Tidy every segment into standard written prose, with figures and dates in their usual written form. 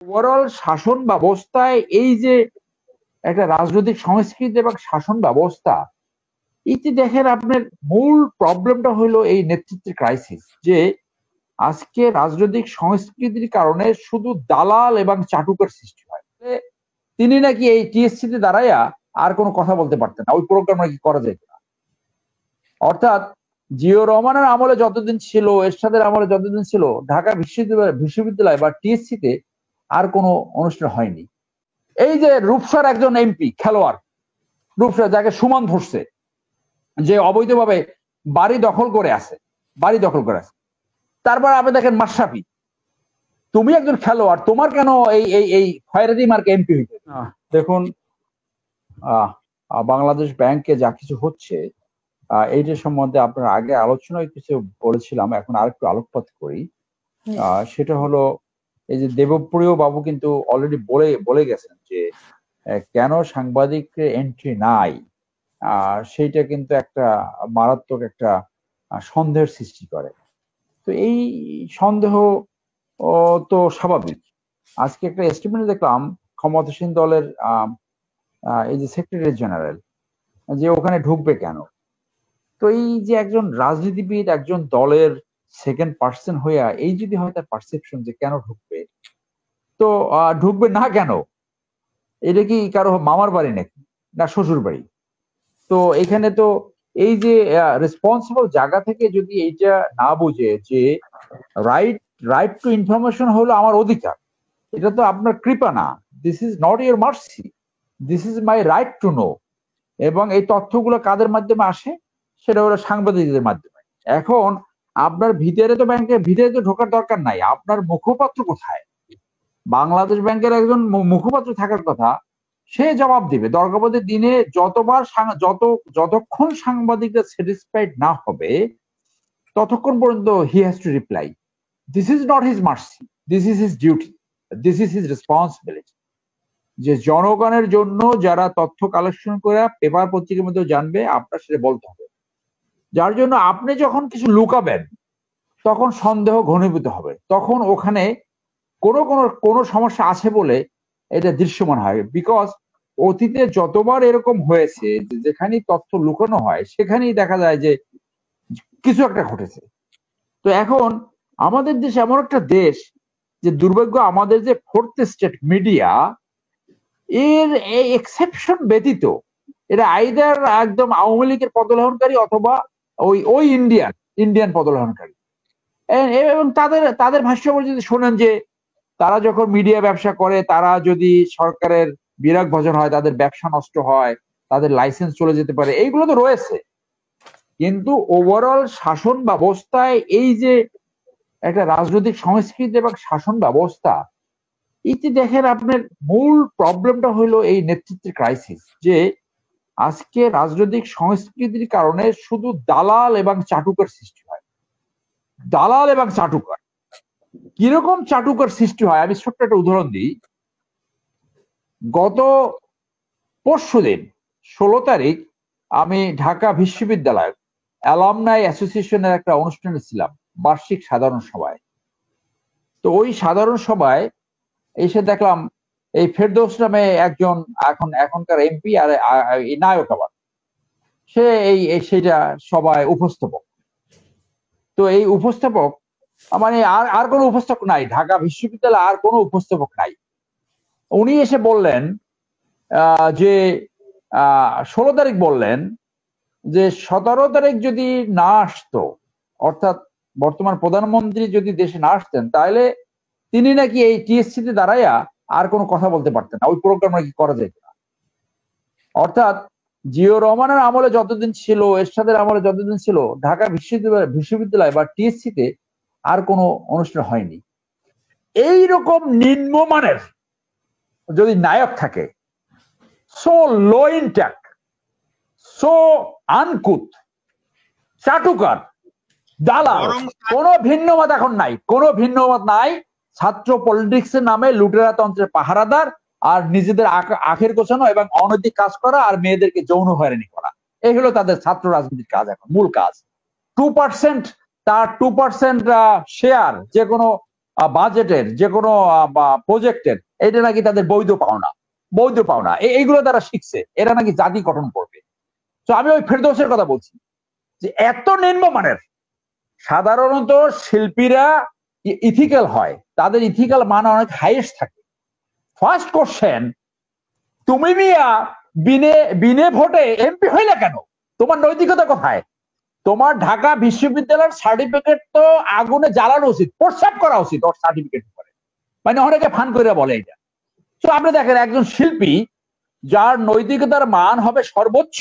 Overall শাসন ব্যবস্থায় এই যে একটা রাজনৈতিক সংস্কৃতি এবং শাসন ব্যবস্থা, এটি দেখেন আপনার মূল প্রবলেমটা হলো এই নেতৃত্বের ক্রাইসিস। যে আজকে রাজনৈতিক সংস্কৃতির কারণে শুধু দালাল এবং চাটুকার সৃষ্টি হয়। তিনি নাকি এই টিএসসি তে দাঁড়াইয়া আর কোনো কথা বলতে পারতেন না, ওই প্রোগ্রাম নাকি করা যেত না। অর্থাৎ জিয়াউর রহমানের আমলে যতদিন ছিল, এরশাদের আমলে যতদিন ছিল, ঢাকা বিশ্ববিদ্যালয় বা টিএসসি তে আর কোনো অনুষ্ঠান হয়নি। এই যে রূপসার একজন এমপি খেলোয়াড়, রূপসা যাকে সুমন ধরছে, যে অবৈধভাবে বাড়ি দখল করে আছে, তারপর আপনি দেখেন মাশরাফি, তুমি একজন খেলোয়াড়, তোমার কেন এই এই এই খয়রাতি মার্কে এমপি হইতে? দেখুন, বাংলাদেশ ব্যাংকে যা কিছু হচ্ছে, এইটার সম্বন্ধে আপনার আগে আলোচনায় কিছু বলেছিলাম, এখন আরেকটু আলোকপাত করি। সেটা হলো এই যে দেবপ্রিয় বাবু কিন্তু অলরেডি বলে গেছেন যে কেন সাংবাদিকের এন্ট্রি নাই, সেইটা কিন্তু একটা মারাত্মক একটা সন্দেহের সৃষ্টি করে। তো এই সন্দেহ তো স্বাভাবিক। আজকে একটা এস্টিমেট দেখলাম ক্ষমতাসীন দলের এই যে সেক্রেটারি জেনারেল, যে ওখানে ঢুকবে কেন। তো এই যে একজন রাজনীতিবিদ একজন দলের সেকেন্ড পার্সন হইয়া এই যদি হয় তার পারসেপশন যে কেন ঢুকবে, তো ঢুকবে না কেন? এটা কি কারো মামার বাড়ি নাকি, না শ্বশুর বাড়ি? তো এখানে তো এই যে রেসপন্সিবল জায়গা থেকে যদি এইটা না বুঝে যে রাইট টু ইনফরমেশন হলো আমার অধিকার, এটা তো আপনার কৃপা না, this is not your mercy, this is my right to know. এবং এই তথ্যগুলো কাদের মাধ্যমে আসে? সেটা হলো সাংবাদিকদের মাধ্যমে। এখন আপনার ভিতরে তো ব্যাংকের ভিতরে তো ঢোকার দরকার নাই, আপনার মুখপাত্র কোথায়? বাংলাদেশ ব্যাংকের একজন মুখপাত্র থাকার কথা, সে জবাব দিবে দরকার দিনে যতক্ষণ সাংবাদিকরা স্যাটিসফাইড না হবে ততক্ষণ পর্যন্ত he has to reply. This is not his mercy, this is his duty, this is his responsibility. যে জনগণের জন্য যারা তথ্য কালেকশন করে পেপার পত্রিকার মধ্যে জানবে, আপনার সেটা বলতে হবে। যার জন্য আপনি যখন কিছু লুকাবেন তখন সন্দেহ ঘনীভূত হবে, তখন ওখানে কোনো সমস্যা আছে বলে এটা দৃশ্যমান হয়। বিকজ অতীতে যতবার এরকম হয়েছে যেখানেই তথ্য লুকানো হয় সেখানেই দেখা যায় যে কিছু একটা ঘটেছে। তো এখন আমাদের দেশ এমন একটা দেশ যে দুর্ভাগ্য, আমাদের যে ফোর্থ স্টেট মিডিয়া, এর এই এক্সেপশন ব্যতীত এরা আইদার একদম আওয়ামী লীগের পদলাহনকারী অথবা ওই ইন্ডিয়ান পদলাহনকারী। এবং তাদের ভাষ্য যদি শোনেন যে তারা যখন মিডিয়া ব্যবসা করে, তারা যদি সরকারের বিরাগ ভজন হয়, তাদের ব্যবসা নষ্ট হয়, তাদের লাইসেন্স চলে যেতে পারে, এইগুলো তো রয়েছে। কিন্তু ওভারঅল শাসন ব্যবস্থায় এই যে একটা রাজনৈতিক সংস্কৃতি এবং শাসন ব্যবস্থা, এটি দেখেন আপনার মূল প্রবলেমটা হলো এই নেতৃত্বের ক্রাইসিস। যে আজকে রাজনৈতিক সংস্কৃতির কারণে শুধু দালাল এবং চাটুকার সৃষ্টি হয়। দালাল এবং চাটুকার, কিরকম চাটুকার সৃষ্টি হয় আমি ছোট্ট একটা উদাহরণ দিই। গত পরশুদিন 16 তারিখ আমি ঢাকা বিশ্ববিদ্যালয় অ্যালামনাই অ্যাসোসিয়েশনের একটা অনুষ্ঠানে ছিলাম, বার্ষিক সাধারণ সভায়। তো ওই সাধারণ সভায় এসে দেখলাম এই ফেরদৌস নামে একজন এখনকার এমপি আর নায়ক, আবার সে সেটা সবাই উপস্থাপক। তো এই উপস্থাপক মানে আর কোনো উপস্থাপক নাই, ঢাকা বিশ্ববিদ্যালয়ে আর কোনো উপস্থাপক নাই। উনি এসে বললেন যে 16 তারিখ বললেন যে 17 তারিখ যদি না আসতো, অর্থাৎ বর্তমান প্রধানমন্ত্রী যদি দেশে না আসতেন, তাহলে তিনি নাকি এই টিএসসি তে দাঁড়াইয়া আর কোনো কথা বলতে পারতেন না, ওই প্রোগ্রাম নাকি করা যেত না। অর্থাৎ জিয়াউর রহমানের আমলে যতদিন ছিল, এরশাদের আমলে যতদিন ছিল, ঢাকা বিশ্ববিদ্যালয় বা টিএসসি তে আর কোনো অনুষ্ঠান হয়নি। এইরকম নিম্নমানের যদি নায়ক থাকে, সো লো ইনট্যাক, সো আনকুত, চাটুকার, দালাল, কোনো ভিন্ন মত এখন নাই, কোনো ভিন্ন মত নাই। ছাত্র পলিটিক্স এর নামে লুটেরা তন্ত্রের পাহারাদার, আর নিজেদের আখের গোছানো এবং অনৈতিক কাজ করা, আর মেয়েদেরকে যৌন হয়রানি করা, এই হলো তাদের ছাত্র রাজনীতির কাজ, এখন মূল কাজ। 2% তার 2% শেয়ার যে কোনো বাজেটের, যে কোনো প্রজেক্টের, এটা নাকি তাদের বৈধ পাওনা এইগুলো তারা শিখছে, এরা নাকি জাতি গঠন করবে। তো আমি ওই ফেরদৌসের কথা বলছি যে এত নিম্নমানের। সাধারণত শিল্পীরা ইথিক্যাল হয়, তাদের ইথিক্যাল মান অনেক হাইয়েস্ট থাকে। ফার্স্ট কোশ্চেন, তুমি মিয়া বিনে ভোটে এমপি হইলে কেন? তোমার নৈতিকতা কোথায়? তোমার ঢাকা বিশ্ববিদ্যালয়ের সার্টিফিকেট তো আগুনে জ্বালানো উচিত, প্রস্রাব করা উচিত ওর সার্টিফিকেট করে, মানে অনেকে ফান করে বলে এটা। তো আপনি দেখেন একজন শিল্পী যার নৈতিকতার মান হবে সর্বোচ্চ,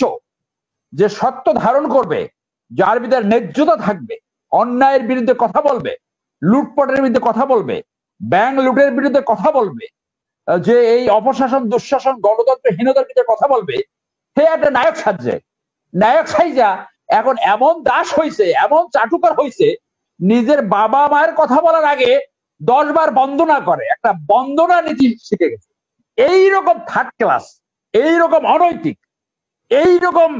যে সত্য ধারণ করবে, যার ভিতরে ন্যায্যতা থাকবে, অন্যায়ের বিরুদ্ধে কথা বলবে, লুটপাটের বিরুদ্ধে কথা বলবে, ব্যাংক লুটের বিরুদ্ধে কথা বলবে, যে এই অপশাসন দুঃশাসন গণতন্ত্রহীনতার বিরুদ্ধে কথা বলবে, সে একটা নায়ক সাজছে। নায়ক সাইজা এখন এমন দাস হয়েছে, এমন চাটুকার হয়েছে, নিজের বাবা মায়ের কথা বলার আগে 10 বার বন্দনা করে, একটা বন্দনা নীতি শিখে গেছে। এইরকম থার্ড ক্লাস, এইরকম অনৈতিক, এইরকম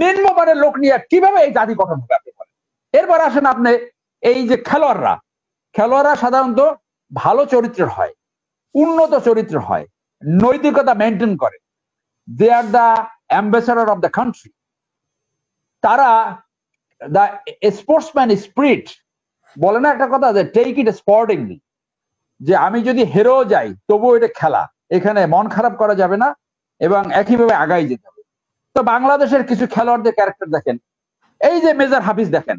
নিম্নমানের লোক নিয়ে কিভাবে এই জাতি গঠন হবে আপনি বলেন? এরপর আসেন আপনি এই যে খেলোয়াড়রা সাধারণত ভালো চরিত্রের হয়, উন্নত চরিত্র হয়, নৈতিকতা মেনটেন করে, they are the ambassador of the country. তারা দ্য স্পোর্টসম্যান স্পিরিট বলে না একটা কথা, যে টেক ইট স্পোর্টিংলি, যে আমি যদি হেরেও যাই তবুও এটা খেলা, এখানে মন খারাপ করা যাবে না এবং একইভাবে আগাই যেতে হবে। তো বাংলাদেশের কিছু খেলোয়াড়দের ক্যারেক্টার দেখেন, এই যে মেজর হাফিজ দেখেন,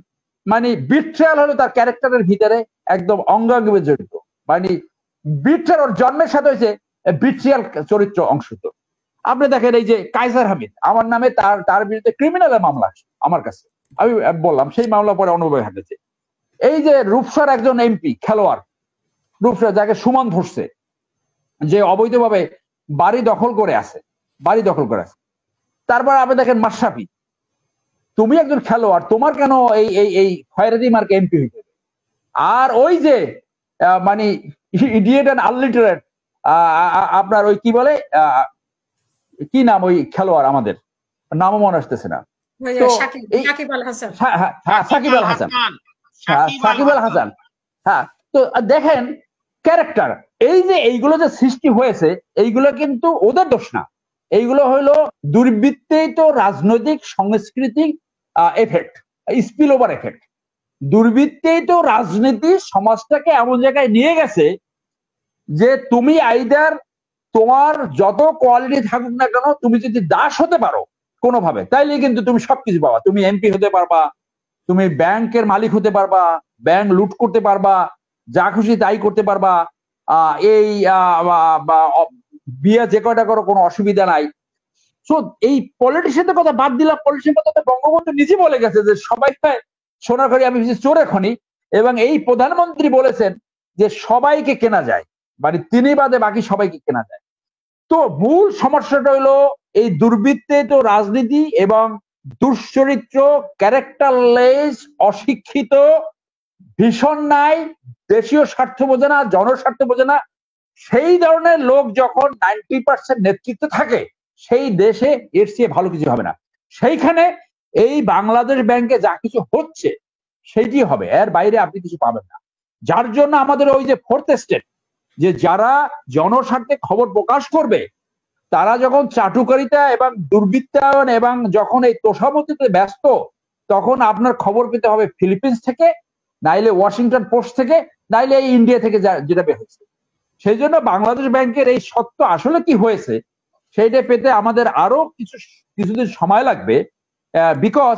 মানে বিট্রায়াল হলো তার ক্যারেক্টারের ভিতরে একদম অঙ্গাঙ্গিভাবে জড়িত, মানে বিট্রায়াল ওর জন্মের সাথে হয়েছে বিট্রিয়াল চরিত্র অংশিত। আপনি দেখেন এই যে কায়সার হামিদ, আমার নামে তার বিরুদ্ধে ক্রিমিনালের মামলা আসে আমার কাছে, আমি বললাম সেই মামলা পরে অনুভবে হাঁটেছে। এই যে রূপসার একজন এমপি খেলোয়াড়, রূপসা যাকে সুমন ধরছে, যে অবৈধভাবে বাড়ি দখল করে আছে। তারপর আপনি দেখেন মাশরাফি, তুমি একজন খেলোয়াড়, তোমার কেন এই এই এই খয়রাতি মার্কে এমপি হইতে? আর ওই যে মানে ইডিয়েট এন্ড আনলিটারেট, আপনার ওই কি বলে, কি নাম ওই খেলোয়াড়, আমাদের নামও মনে আসতেছে না, তো সাকিব আল হাসান। হ্যাঁ, তো দেখেন ক্যারেক্টার, এই যে এইগুলো যে সৃষ্টি হয়েছে, এইগুলো কিন্তু ওদের দোষ না, এইগুলো হলো দুর্বৃত্তায়িত রাজনৈতিক সাংস্কৃতিক এফেক্ট, স্পিল ওভার এফেক্ট। দুর্বৃত্তায়িত রাজনীতি সমাজটাকে এমন জায়গায় নিয়ে গেছে যে তুমি আইদার, তোমার যত কোয়ালিটি থাকুক না কেন, তুমি যদি দাস হতে পারো কোনোভাবে, তাইলে কিন্তু তুমি সবকিছু পাবা। তুমি এমপি হতে পারবা, তুমি ব্যাংকের মালিক হতে পারবা, ব্যাংক লুট করতে পারবা, যা খুশি তাই করতে পারবা, এই বিয়ে যে কয়টা করো কোনো অসুবিধা নাই। সো এই পলিটিশিয়ানদের কথা বাদ দিলাম, পলিটিশিয়ান কথা বঙ্গবন্ধু নিজে বলে গেছে যে সবাই সোনার খনি, আমি চোরে খনি, এবং এই প্রধানমন্ত্রী বলেছেন যে সবাইকে কেনা যায়, মানে তিনি বাদে বাকি সবাইকে কেনা যায়। তো মূল সমস্যাটা হলো এই দুর্বৃত্তায়িত রাজনীতি এবং দুশ্চরিত্র, ক্যারেক্টারলেস, অশিক্ষিত, ভীষণ নাই, দেশীয় স্বার্থ বোঝে না, জনস্বার্থ বোঝে না, সেই ধরনের লোক যখন 90% নেতৃত্ব থাকে, সেই দেশে এর চেয়ে ভালো কিছু হবে না। সেইখানে এই বাংলাদেশ ব্যাংকে যা কিছু হচ্ছে সেইটি হবে, এর বাইরে আপনি কিছু পাবেন না। যার জন্য আমাদের ওই যে ফোর্থ স্টেট, যে যারা জনস্বার্থে খবর প্রকাশ করবে, তারা যখন চাটুকারিতা এবং দুর্বৃত্তায়ন এবং যখন এই তোষামতিতে ব্যস্ত, তখন আপনার খবর পেতে হবে ফিলিপিন্স থেকে, নাইলে ওয়াশিংটন পোস্ট থেকে, নাইলে এই ইন্ডিয়া থেকে যেটা বের হয়েছে। সেই জন্য বাংলাদেশ ব্যাংকের এই সত্য আসলে কি হয়েছে সেইটা পেতে আমাদের আরো কিছুদিন সময় লাগবে, because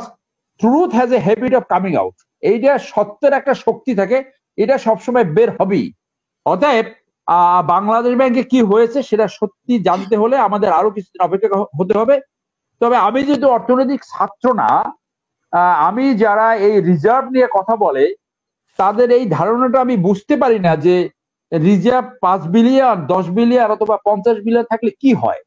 truth has a habit of coming out. এইটা সত্যের একটা শক্তি থাকে, এটা সবসময় বের হবেই। অতএব বাংলাদেশ ব্যাংকে কি হয়েছে সেটা সত্যি জানতে হলে আমাদের আরো কিছুদিন অপেক্ষা হতে হবে। তবে আমি যেহেতু অর্থনৈতিক ছাত্র না, আমি যারা এই রিজার্ভ নিয়ে কথা বলে তাদের এই ধারণাটা আমি বুঝতে পারি না, যে রিজার্ভ 5 বিলিয়ন 10 বিলিয়ন অথবা 50 বিলিয়ন থাকলে কি হয়।